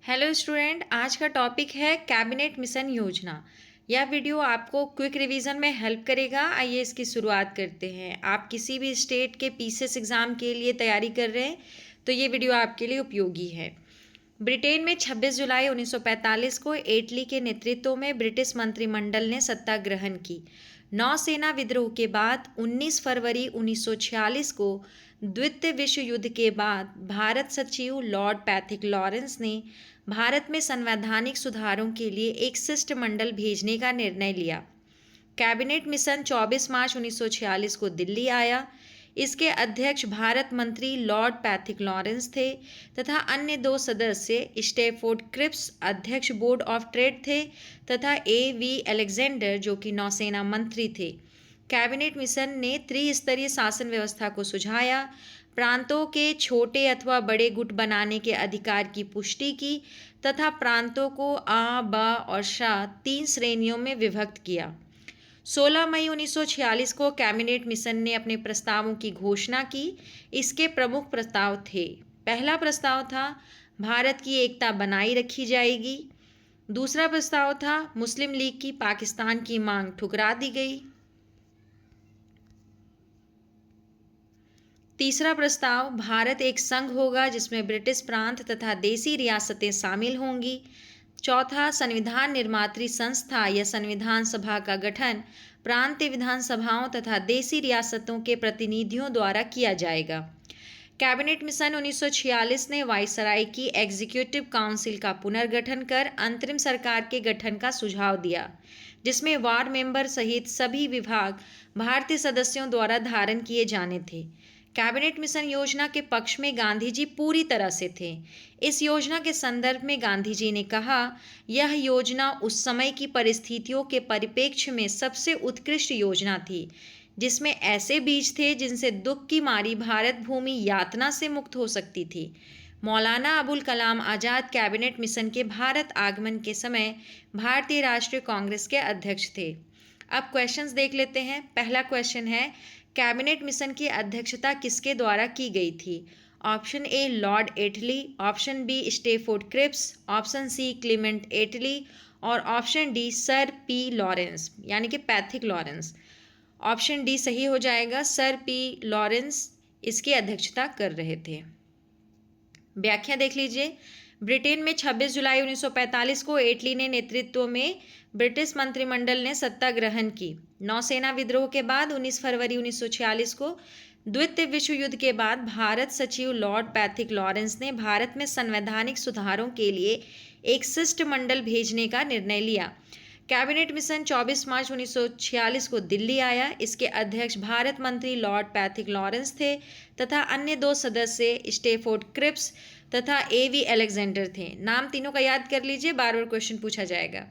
Hello student, आज का topic है कैबिनेट मिशन योजना। यह वीडियो आपको क्विक रिवीजन में हेल्प करेगा। आइए इसकी शुरुआत करते हैं। आप किसी भी स्टेट के पीसीएस एग्ज़ाम के लिए तैयारी कर रहे हैं तो ये वीडियो आपके लिए उपयोगी है। ब्रिटेन में 26 जुलाई 1945 को एटली के नेतृत्व में ब्रिटिश मंत्रिमंडल ने सत्ता ग्रहण की। नौसेना विद्रोह के बाद 19 फरवरी 1946 को द्वितीय विश्व युद्ध के बाद भारत सचिव लॉर्ड पैथिक लॉरेंस ने भारत में संवैधानिक सुधारों के लिए एक शिष्टमंडल भेजने का निर्णय लिया। कैबिनेट मिशन 24 मार्च 1946 को दिल्ली आया। इसके अध्यक्ष भारत मंत्री लॉर्ड पैथिक लॉरेंस थे तथा अन्य दो सदस्य स्टेफोर्ड क्रिप्स अध्यक्ष बोर्ड ऑफ ट्रेड थे तथा A.V. अलेक्जेंडर जो कि नौसेना मंत्री थे। कैबिनेट मिशन ने त्रिस्तरीय शासन व्यवस्था को सुझाया, प्रांतों के छोटे अथवा बड़े गुट बनाने के अधिकार की पुष्टि की तथा प्रांतों को आ, ब और शा 3 श्रेणियों में विभक्त किया। 16 मई 1946 को कैबिनेट मिशन ने अपने प्रस्तावों की घोषणा की। इसके प्रमुख प्रस्ताव थे। पहला प्रस्ताव था भारत की एकता बनाई रखी जाएगी। दूसरा प्रस्ताव था मुस्लिम लीग की पाकिस्तान की मांग ठुकरा दी गई। तीसरा प्रस्ताव भारत एक संघ होगा जिसमें ब्रिटिश प्रांत तथा देसी रियासतें शामिल होंगी। चौथा, संविधान निर्मात्री संस्था या संविधान सभा का गठन प्रांतीय विधानसभाओं तथा देसी रियासतों के प्रतिनिधियों द्वारा किया जाएगा। कैबिनेट मिशन 1946 ने वायसराय की एग्जीक्यूटिव काउंसिल का पुनर्गठन कर अंतरिम सरकार के गठन का सुझाव दिया, जिसमें वार्ड मेंबर सहित सभी विभाग भारतीय सदस्यों द्वारा धारण किए जाने थे। कैबिनेट मिशन योजना के पक्ष में गांधी जी पूरी तरह से थे। इस योजना के संदर्भ में गांधी जी ने कहा, यह योजना उस समय की परिस्थितियों के परिप्रेक्ष्य में सबसे उत्कृष्ट योजना थी, जिसमें ऐसे बीज थे जिनसे दुख की मारी भारत भूमि यातना से मुक्त हो सकती थी। मौलाना अबुल कलाम आज़ाद कैबिनेट मिशन के भारत आगमन के समय भारतीय राष्ट्रीय कांग्रेस के अध्यक्ष थे। अब क्वेश्चंस देख लेते हैं। पहला क्वेश्चन है, कैबिनेट मिशन की अध्यक्षता किसके द्वारा की गई थी? Option A Lord Attlee, option B Stafford Cripps, option C Clement Attlee और option D Sir P Lawrence यानी कि पैथिक लॉरेंस। ऑप्शन डी सही हो जाएगा। सर पी लॉरेंस इसकी अध्यक्षता कर रहे थे। व्याख्या देख लीजिए। ब्रिटेन में 26 जुलाई 1945 को एटली ने नेतृत्व में ब्रिटिश मंत्रिमंडल ने सत्ता ग्रहण की। नौसेना विद्रोह के बाद 19 फरवरी 1946 को द्वितीय विश्व युद्ध के बाद भारत सचिव लॉर्ड पैथिक लॉरेंस ने भारत में संवैधानिक सुधारों के लिए एक शिष्टमंडल भेजने का निर्णय लिया। कैबिनेट मिशन 24 मार्च 1946 को दिल्ली आया। इसके अध्यक्ष भारत मंत्री लॉर्ड पैथिक लॉरेंस थे तथा अन्य दो सदस्य स्टेफोर्ड क्रिप्स तथा A.V. अलेक्जेंडर थे। नाम तीनों का याद कर लीजिए, बार बार क्वेश्चन पूछा जाएगा।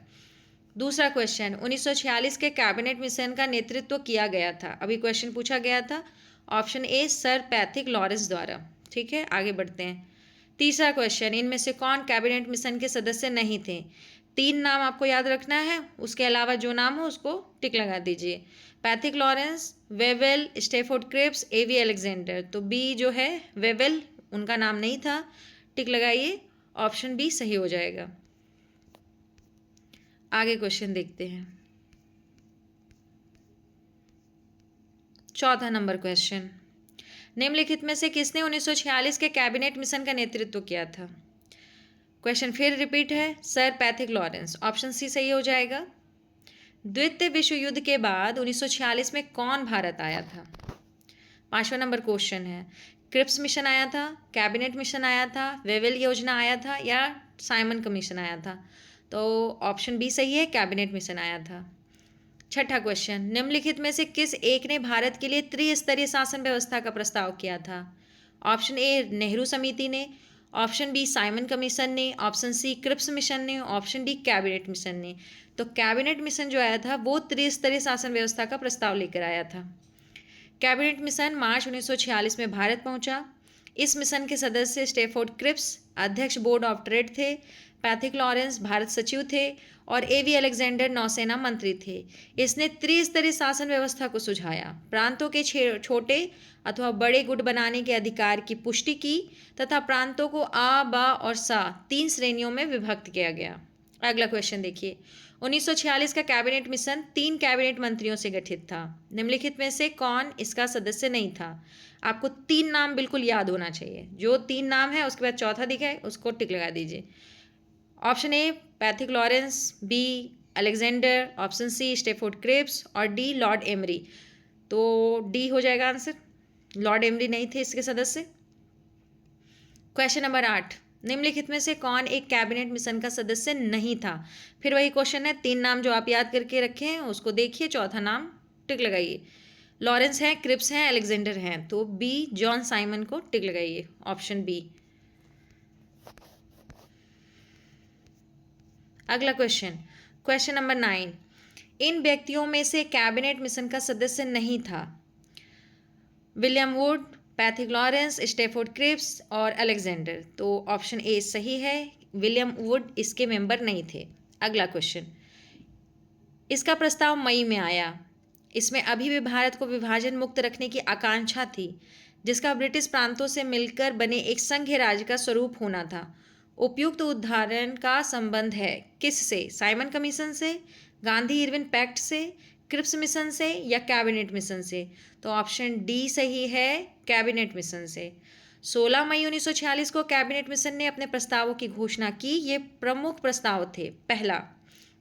दूसरा क्वेश्चन, 1946 के कैबिनेट मिशन का नेतृत्व किया गया था। अभी क्वेश्चन पूछा गया था। Option A sir Pethick Lawrence द्वारा। ठीक है, आगे बढ़ते हैं। तीसरा क्वेश्चन, इनमें से कौन कैबिनेट मिशन के सदस्य नहीं थे? 3 नाम आपको याद रखना है, उसके अलावा जो नाम हो उसको टिक लगा दीजिए। Pethick Lawrence, Wavell, Stafford Cripps, A.V. Alexander. तो बी जो है वेवेल, उनका नाम नहीं था, टिक लगाइए। ऑप्शन बी सही हो जाएगा। आगे क्वेश्चन देखते हैं। चौथा नंबर क्वेश्चन, निम्नलिखित में से किसने 1946 के कैबिनेट मिशन का नेतृत्व किया था? क्वेश्चन फिर रिपीट है, sir Pethick Lawrence. Option C सही हो जाएगा। द्वितीय विश्व युद्ध के बाद 1946 में कौन भारत आया था? 5वां नंबर क्वेश्चन है, क्रिप्स मिशन आया था, कैबिनेट मिशन आया था, वेवेल योजना आया था या साइमन कमीशन आया था? तो ऑप्शन बी सही है, कैबिनेट मिशन आया था। छठा क्वेश्चन, निम्नलिखित में से किस एक ने भारत के लिए त्रिस्तरीय शासन व्यवस्था का प्रस्ताव किया था? ऑप्शन ए नेहरू समिति ने, ऑप्शन बी साइमन कमीशन ने, ऑप्शन सी क्रिप्स मिशन ने, ऑप्शन डी कैबिनेट मिशन ने। तो कैबिनेट मिशन जो आया था वो त्रिस्तरीय शासन व्यवस्था का प्रस्ताव लेकर आया था। कैबिनेट मिशन मार्च 1946 में भारत पहुंचा। इस मिशन के सदस्य स्टेफोर्ड क्रिप्स अध्यक्ष बोर्ड ऑफ ट्रेड थे, पैथिक लॉरेंस भारत सचिव थे और एवी अलेक्जेंडर नौसेना मंत्री थे। इसने त्रिस्तरीय शासन व्यवस्था को सुझाया, प्रांतों के छोटे अथवा बड़े गुट बनाने के अधिकार की पुष्टि की तथा प्रांतों को आ, बा और सा 3 श्रेणियों में विभक्त किया गया। अगला क्वेश्चन देखिए, 1946 का कैबिनेट मिशन 3 कैबिनेट मंत्रियों से गठित था। निम्नलिखित में से कौन इसका सदस्य नहीं था? आपको 3 नाम बिल्कुल याद होना चाहिए। जो 3 नाम है उसके बाद चौथा दिखा है उसको टिक लगा दीजिए। Option A Pethick Lawrence, B Alexander, option C Stafford Cripps और डी लॉर्ड एमरी। तो डी हो जाएगा आंसर। लॉर्ड एमरी नहीं थे इसके सदस्य। क्वेश्चन नंबर 8, निम्नलिखित में से कौन एक कैबिनेट मिशन का सदस्य नहीं था? फिर वही क्वेश्चन है, 3 नाम जो आप याद करके रखे हैं उसको देखिए, चौथा नाम टिक लगाइए। लॉरेंस हैं, क्रिप्स हैं, अलेक्जेंडर हैं, तो बी जॉन साइमन को टिक लगाइए, ऑप्शन बी। अगला क्वेश्चन, क्वेश्चन नंबर 9, इन व्यक्तियों में से कैबिनेट मिशन का सदस्य नहीं था? William Wood, Pethick Lawrence, Stafford Cripps और अलेक्जेंडर। तो ऑप्शन ए सही है, विलियम वुड इसके मेंबर नहीं थे। अगला क्वेश्चन, इसका प्रस्ताव मई में आया। इसमें अभी भी भारत को विभाजन मुक्त रखने की आकांक्षा थी, जिसका ब्रिटिश प्रांतों से मिलकर बने एक संघीय राज्य का स्वरूप होना था। उपयुक्त उदाहरण का संबंध है किससे? साइमन कमीशन से, गांधी इरविन पैक्ट से, क्रिप्स मिशन से या कैबिनेट मिशन से? तो ऑप्शन डी सही है, कैबिनेट मिशन से। 16 मई 1946 को कैबिनेट मिशन ने अपने प्रस्तावों की घोषणा की। ये प्रमुख प्रस्ताव थे। पहला,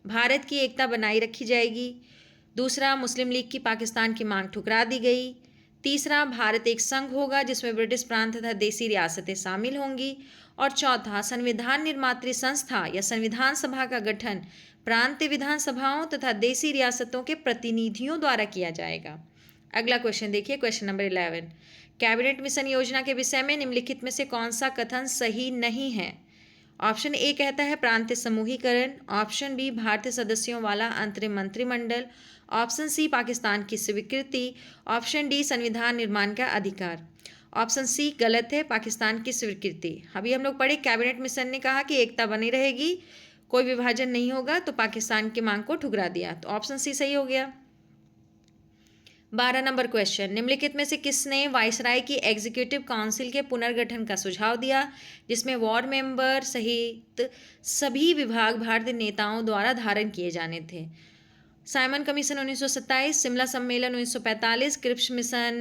भारत की एकता बनाई रखी जाएगी। दूसरा, मुस्लिम लीग की पाकिस्तान की मांग ठुकरा दी गई। तीसरा, भारत एक संघ होगा जिसमें ब्रिटिश प्रांत तथा देसी रियासतें शामिल होंगी। और चौथा, संविधान निर्मात्री संस्था या संविधान सभा का गठन प्रांतीय विधानसभाओं तथा देसी रियासतों के प्रतिनिधियों द्वारा किया जाएगा। अगला क्वेश्चन देखिए, क्वेश्चन नंबर 11, कैबिनेट मिशन योजना के विषय में निम्नलिखित में से कौन सा कथन सही नहीं है? ऑप्शन ए कहता है प्रांतीय समूहीकरण, ऑप्शन बी भारतीय सदस्यों वाला अंतरिम मंत्रिमंडल, ऑप्शन सी पाकिस्तान की स्वीकृति, ऑप्शन डी संविधान निर्माण का अधिकार। ऑप्शन सी गलत है, पाकिस्तान की स्वीकृति। अभी हम लोग पढ़े कैबिनेट मिशन ने कहा कि एकता बनी रहेगी, कोई विभाजन नहीं होगा, तो पाकिस्तान की मांग को ठुकरा दिया, तो ऑप्शन सी सही हो गया। 12 नंबर क्वेश्चन, निम्नलिखित में से किसने वायसराय की एग्जीक्यूटिव काउंसिल के पुनर्गठन का सुझाव दिया, जिसमें वार्ड मेंबर सहित सभी विभाग भारतीय नेताओं द्वारा धारण किए जाने थे? साइमन कमीशन 1927, शिमला सम्मेलन 1945, क्रिप्स मिशन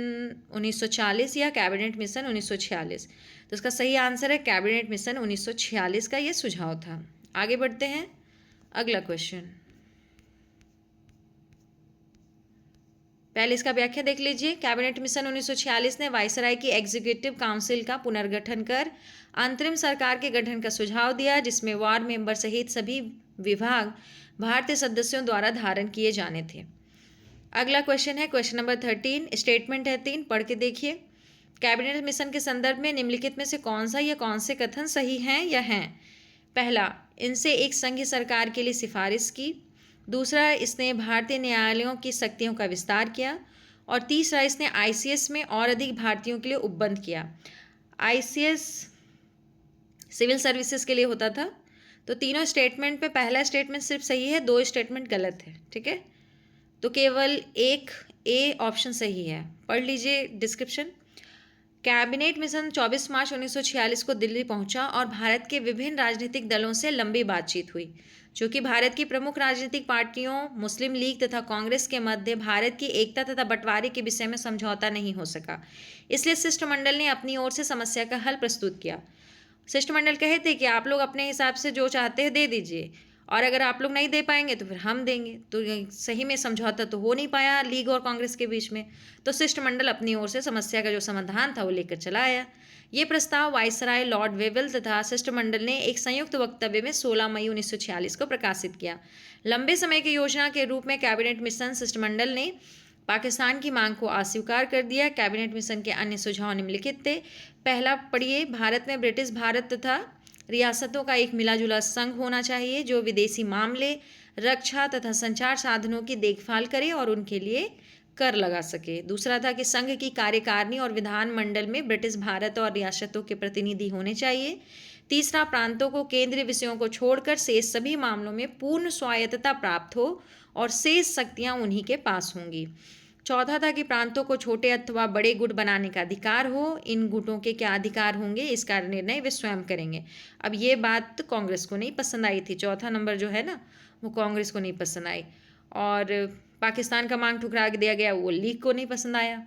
1940 या कैबिनेट मिशन 1946? तो इसका सही आंसर है कैबिनेट मिशन 1946 का ये सुझाव था। आगे बढ़ते हैं, अगला क्वेश्चन। पहले इसका व्याख्या देख लीजिए। कैबिनेट मिशन 1946 ने वायसराय की एग्जीक्यूटिव काउंसिल का पुनर्गठन कर अंतरिम सरकार के गठन का सुझाव दिया, जिसमें वार्ड मेंबर सहित सभी विभाग भारतीय सदस्यों द्वारा धारण किए जाने थे। अगला क्वेश्चन है क्वेश्चन नंबर 13, स्टेटमेंट है 3, पढ़ के देखिए। कैबिनेट मिशन के संदर्भ में निम्नलिखित में से कौन सा या कौन से कथन सही हैं या हैं? पहला, इनसे एक संघीय सरकार के लिए सिफारिश की। दूसरा, इसने भारतीय न्यायालयों की शक्तियों का विस्तार किया। और तीसरा, इसने आईसीएस में और अधिक भारतीयों के लिए उपबंध किया। आईसीएस सिविल सर्विसेज के लिए होता था। तो तीनों स्टेटमेंट पे पहला स्टेटमेंट सिर्फ सही है, 2 स्टेटमेंट गलत है, ठीक है। तो केवल एक ए ऑप्शन सही है। पढ़ लीजिए डिस्क्रिप्शन। कैबिनेट मिशन 24 मार्च 1946 को दिल्ली पहुंचा और भारत के विभिन्न राजनीतिक दलों से लंबी बातचीत हुई। चूँकि भारत की प्रमुख राजनीतिक पार्टियों मुस्लिम लीग तथा कांग्रेस के मध्य भारत की एकता तथा बंटवारे के विषय में समझौता नहीं हो सका, इसलिए शिष्टमंडल ने अपनी ओर से समस्या का हल प्रस्तुत किया। शिष्टमंडल कहे थे कि आप लोग अपने हिसाब से जो चाहते हैं दे दीजिए, और अगर आप लोग नहीं दे पाएंगे तो फिर हम देंगे। तो सही में समझौता तो हो नहीं पाया लीग और कांग्रेस के बीच में, तो शिष्टमंडल अपनी ओर से समस्या का जो समाधान था वो लेकर चला आया। ये प्रस्ताव वायसराय लॉर्ड वेवल तथा शिष्टमंडल ने एक संयुक्त वक्तव्य में 16 मई 1946 को प्रकाशित किया। लंबे समय की योजना के रूप में कैबिनेट मिशन शिष्टमंडल ने पाकिस्तान की मांग को अस्वीकार कर दिया। कैबिनेट मिशन के अन्य सुझाव निम्नलिखित थे। पहला पढ़िए, भारत में ब्रिटिश भारत तथा रियासतों का एक मिलाजुला संघ होना चाहिए जो विदेशी मामले, रक्षा तथा संचार साधनों की देखभाल करे और उनके लिए कर लगा सके। दूसरा था कि संघ की कार्यकारिणी और विधानमंडल में ब्रिटिश भारत और रियासतों के प्रतिनिधि होने चाहिए। तीसरा, प्रांतों को केंद्रीय विषयों को छोड़कर शेष सभी मामलों में पूर्ण स्वायत्तता प्राप्त हो और शेष शक्तियां उन्हीं के पास होंगी। चौथा था कि प्रांतों को छोटे अथवा बड़े गुट बनाने का अधिकार हो। इन गुटों के क्या अधिकार होंगे इसका निर्णय वे स्वयं करेंगे। अब ये बात कांग्रेस को नहीं पसंद आई थी। चौथा नंबर जो है ना, वो कांग्रेस को नहीं पसंद आई। और पाकिस्तान का मांग ठुकरा दिया गया, वो लीग को नहीं पसंद आया।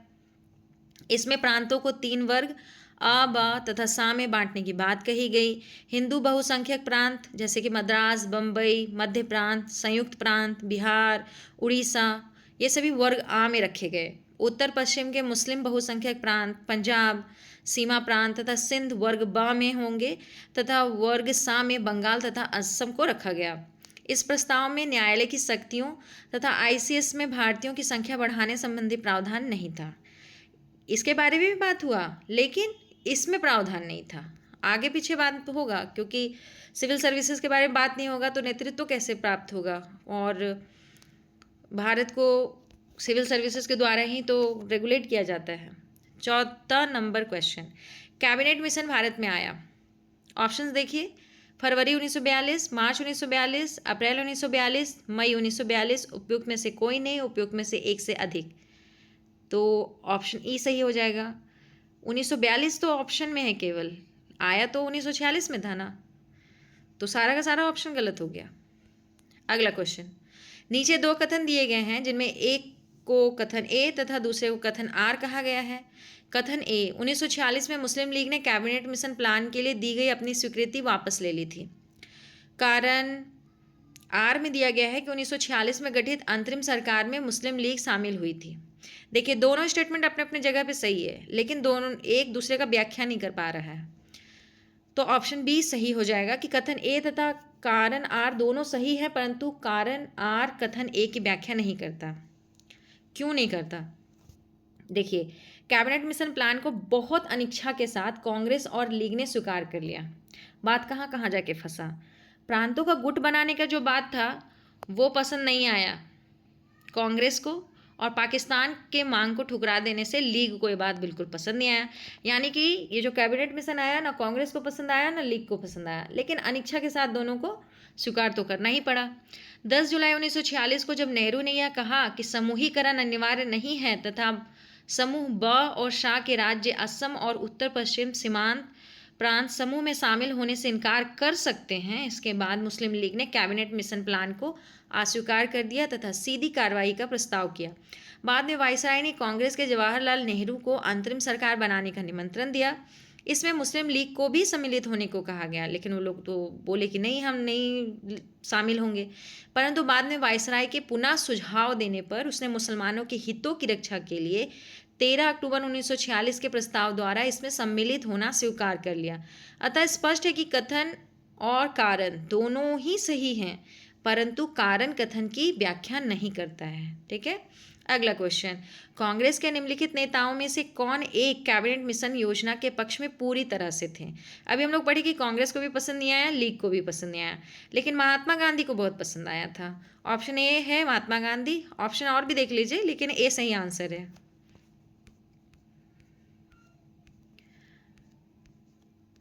इसमें प्रांतों को 3 वर्ग अ, ब तथा सा में बांटने की बात कही गई। हिंदू बहुसंख्यक प्रांत जैसे कि मद्रास, बम्बई, मध्य प्रांत, संयुक्त प्रांत, बिहार, उड़ीसा, ये सभी वर्ग आ में रखे गए। उत्तर पश्चिम के मुस्लिम बहुसंख्यक प्रांत, पंजाब, सीमा प्रांत तथा सिंध वर्ग ब में होंगे तथा वर्ग सा में बंगाल तथा असम को रखा गया। इस प्रस्ताव में न्यायालय की शक्तियों तथा आईसीएस में भारतीयों की संख्या बढ़ाने संबंधी प्रावधान नहीं था। इसके बारे में भी बात हुआ, लेकिन इसमें प्रावधान नहीं था। आगे पीछे बात होगा, क्योंकि सिविल सर्विसेज के बारे में बात नहीं होगा तो नेतृत्व कैसे प्राप्त होगा, और भारत को सिविल सर्विसेज के द्वारा ही तो रेगुलेट किया जाता है। चौथा number question, cabinet mission Bharat में आया। ऑप्शंस देखिए, फरवरी 1942, मार्च 1942, अप्रैल 1942, मई 1942, उपयुक्त में से कोई नहीं, उपयुक्त में से एक से अधिक। तो ऑप्शन ई सही हो जाएगा। 1942 तो ऑप्शन में है, केवल आया तो 1946 में था ना, तो सारा का सारा ऑप्शन गलत हो गया। अगला क्वेश्चन, नीचे 2 कथन दिए गए हैं जिनमें एक को कथन ए तथा दूसरे को कथन आर कहा गया है। कथन ए, 1946 में मुस्लिम लीग ने कैबिनेट मिशन प्लान के लिए दी गई अपनी स्वीकृति वापस ले ली थी। कारण आर में दिया गया है कि 1946 में गठित अंतरिम सरकार में मुस्लिम लीग शामिल हुई थी। देखिए, दोनों स्टेटमेंट अपने अपने जगह पे सही है, लेकिन दोनों एक दूसरे का व्याख्या नहीं कर पा रहा है। तो ऑप्शन बी सही हो जाएगा कि कथन ए तथा कारण आर दोनों सही है, परंतु कारण आर कथन ए की व्याख्या नहीं करता। क्यों नहीं करता? देखिए, कैबिनेट मिशन प्लान को बहुत अनिच्छा के साथ कांग्रेस और लीग ने स्वीकार कर लिया। बात कहाँ कहाँ जाके फंसा, प्रांतों का गुट बनाने का जो बात था वो पसंद नहीं आया कांग्रेस को, और पाकिस्तान के मांग को ठुकरा देने से लीग को ये बात बिल्कुल पसंद नहीं आया। यानी कि ये जो कैबिनेट मिशन आया ना, कांग्रेस को पसंद आया ना लीग को पसंद आया, लेकिन अनिच्छा के साथ दोनों को स्वीकार तो करना ही पड़ा। 10 जुलाई 1946 को जब नेहरू ने यह कहा कि समूहीकरण अनिवार्य नहीं है तथा समूह ब और शाह के राज्य असम और उत्तर पश्चिम सीमांत प्रांत समूह में शामिल होने से इनकार कर सकते हैं, इसके बाद मुस्लिम लीग ने कैबिनेट मिशन प्लान को अस्वीकार कर दिया तथा सीधी कार्रवाई का प्रस्ताव किया। बाद में वायसराय ने कांग्रेस के जवाहरलाल नेहरू को अंतरिम सरकार बनाने का निमंत्रण दिया। इसमें मुस्लिम लीग को भी सम्मिलित होने को कहा गया, लेकिन वो लोग तो बोले कि नहीं, हम नहीं शामिल होंगे। परंतु बाद में वायसराय के पुनः सुझाव देने पर उसने मुसलमानों के हितों की रक्षा के लिए 13 अक्टूबर 1946 के प्रस्ताव द्वारा इसमें सम्मिलित होना स्वीकार कर लिया। अतः स्पष्ट है कि कथन और कारण दोनों ही सही हैं, परंतु कारण कथन की व्याख्या नहीं करता है। ठीक है, अगला क्वेश्चन, कांग्रेस के निम्नलिखित नेताओं में से कौन एक कैबिनेट मिशन योजना के पक्ष में पूरी तरह से थे? अभी हम लोग पढ़े कि कांग्रेस को भी पसंद नहीं आया, लीग को भी पसंद नहीं आया, लेकिन महात्मा गांधी को बहुत पसंद आया था। ऑप्शन ए है महात्मा गांधी। ऑप्शन और भी देख लीजिए, लेकिन ए सही आंसर है।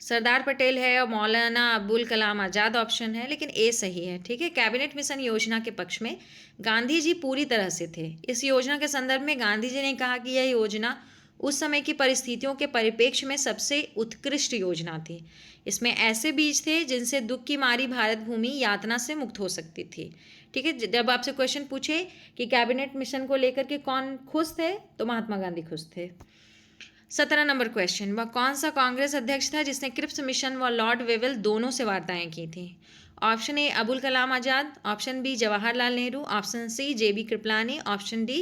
सरदार पटेल है और मौलाना अबुल कलाम आज़ाद ऑप्शन है, लेकिन ए सही है। ठीक है, कैबिनेट मिशन योजना के पक्ष में गांधी जी पूरी तरह से थे। इस योजना के संदर्भ में गांधी जी ने कहा कि यह योजना उस समय की परिस्थितियों के परिप्रेक्ष्य में सबसे उत्कृष्ट योजना थी। इसमें ऐसे बीज थे जिनसे दुख की मारी भारत भूमि यातना से मुक्त हो सकती थी। ठीक है, जब आपसे क्वेश्चन पूछे कि कैबिनेट मिशन को लेकर के कौन खुश थे, तो महात्मा गांधी खुश थे। 17 नंबर क्वेश्चन, वह कौन सा कांग्रेस अध्यक्ष था जिसने क्रिप्स मिशन व लॉर्ड वेवेल दोनों से वार्ताएं की थी? Option A Abul Kalam Azad, option B Jawaharlal Nehru, option C JB Kripalani, option D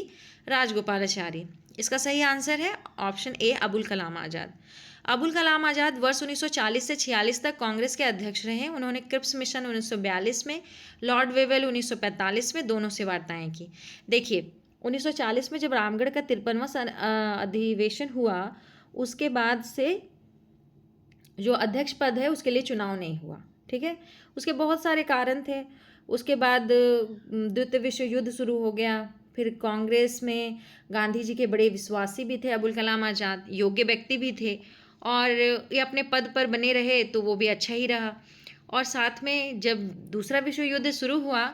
Rajagopalachari. इसका सही आंसर है ऑप्शन ए अबुल कलाम आज़ाद। अबुल कलाम आज़ाद वर्ष 1940 से 46 तक कांग्रेस के अध्यक्ष रहे। उन्होंने क्रिप्स मिशन 1942 में, लॉर्ड वेवेल 1945 में दोनों से वार्ताएं की। देखिए, 1940 में जब रामगढ़ का 53वां अधिवेशन हुआ, उसके बाद से जो अध्यक्ष पद है उसके लिए चुनाव नहीं हुआ। ठीक है, उसके बहुत सारे कारण थे। उसके बाद द्वितीय विश्व युद्ध शुरू हो गया, फिर कांग्रेस में गांधी जी के बड़े विश्वासी भी थे अबुल कलाम आज़ाद, योग्य व्यक्ति भी थे, और ये अपने पद पर बने रहे तो वो भी अच्छा ही रहा। और साथ में जब दूसरा विश्व युद्ध शुरू हुआ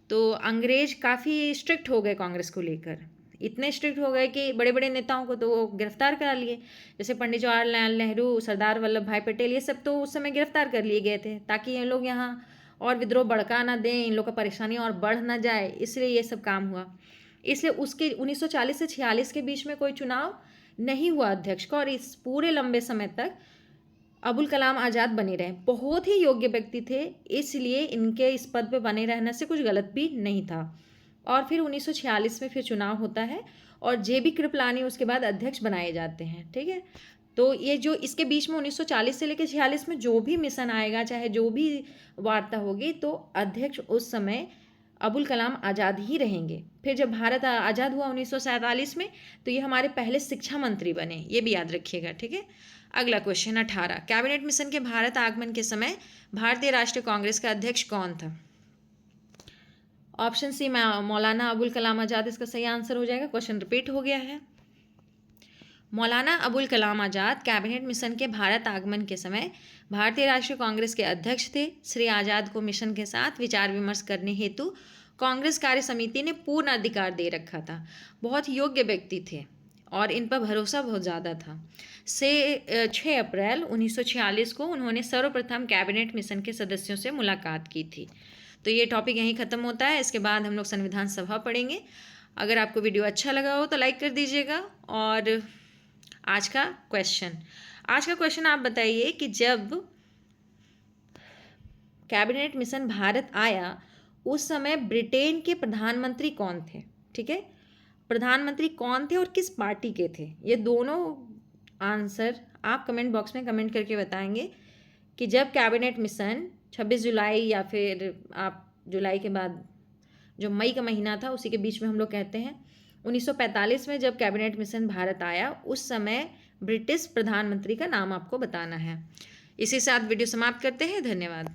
तो अंग्रेज काफ़ी स्ट्रिक्ट हो गए कांग्रेस को लेकर, इतने स्ट्रिक्ट हो गए कि बड़े बड़े नेताओं को तो वो गिरफ्तार करा लिए, जैसे पंडित जवाहरलाल नेहरू, सरदार वल्लभ भाई पटेल, ये सब तो उस समय गिरफ्तार कर लिए गए थे ताकि ये लोग यहाँ और विद्रोह भड़का ना दें, इन लोग का परेशानी और बढ़ ना जाए, इसलिए ये सब काम हुआ। इसलिए उसके 1940 से 46 के बीच में कोई चुनाव नहीं हुआ अध्यक्ष का, और इस पूरे लंबे समय तक अबुल कलाम आज़ाद बने रहे। बहुत ही योग्य व्यक्ति थे, इसलिए इनके इस पद पे बने रहने से कुछ गलत भी नहीं था। और फिर 1946 में फिर चुनाव होता है और जेबी कृपलानी उसके बाद अध्यक्ष बनाए जाते हैं। ठीक है, तो ये जो इसके बीच में 1940 से लेकर 46 में जो भी मिशन आएगा, चाहे जो भी वार्ता होगी, तो अध्यक्ष उस समय अबुल कलाम आज़ाद ही रहेंगे। फिर जब भारत आज़ाद हुआ 1947 में, तो ये हमारे पहले शिक्षा मंत्री बने, ये भी याद रखिएगा। ठीक है, अगला क्वेश्चन 18, कैबिनेट मिशन के भारत आगमन के समय भारतीय राष्ट्रीय कांग्रेस का अध्यक्ष कौन था? ऑप्शन सी मौलाना अबुल कलाम आज़ाद इसका सही आंसर हो जाएगा। क्वेश्चन रिपीट हो गया है। मौलाना अबुल कलाम आज़ाद कैबिनेट मिशन के भारत आगमन के समय भारतीय राष्ट्रीय कांग्रेस के अध्यक्ष थे। श्री आज़ाद को मिशन के साथ विचार विमर्श करने हेतु कांग्रेस कार्य समिति ने पूर्ण अधिकार दे रखा था। बहुत योग्य व्यक्ति थे और इन पर भरोसा बहुत ज़्यादा था। 6 अप्रैल 1946 को उन्होंने सर्वप्रथम कैबिनेट मिशन के सदस्यों से मुलाकात की थी। तो ये टॉपिक यहीं ख़त्म होता है। इसके बाद हम लोग संविधान सभा पढ़ेंगे। अगर आपको वीडियो अच्छा लगा हो तो लाइक कर दीजिएगा। और आज का क्वेश्चन आप बताइए कि जब कैबिनेट मिशन भारत आया उस समय ब्रिटेन के प्रधानमंत्री कौन थे? ठीक है, प्रधानमंत्री कौन थे और किस पार्टी के थे? ये दोनों आंसर आप कमेंट बॉक्स में कमेंट करके बताएंगे कि जब कैबिनेट मिशन 26 जुलाई या फिर आप जुलाई के बाद जो मई का महीना था उसी के बीच में हम लोग कहते हैं, 1945 में जब कैबिनेट मिशन भारत आया उस समय ब्रिटिश प्रधानमंत्री का नाम आपको बताना है। इसी साथ वीडियो समाप्त करते हैं। धन्यवाद।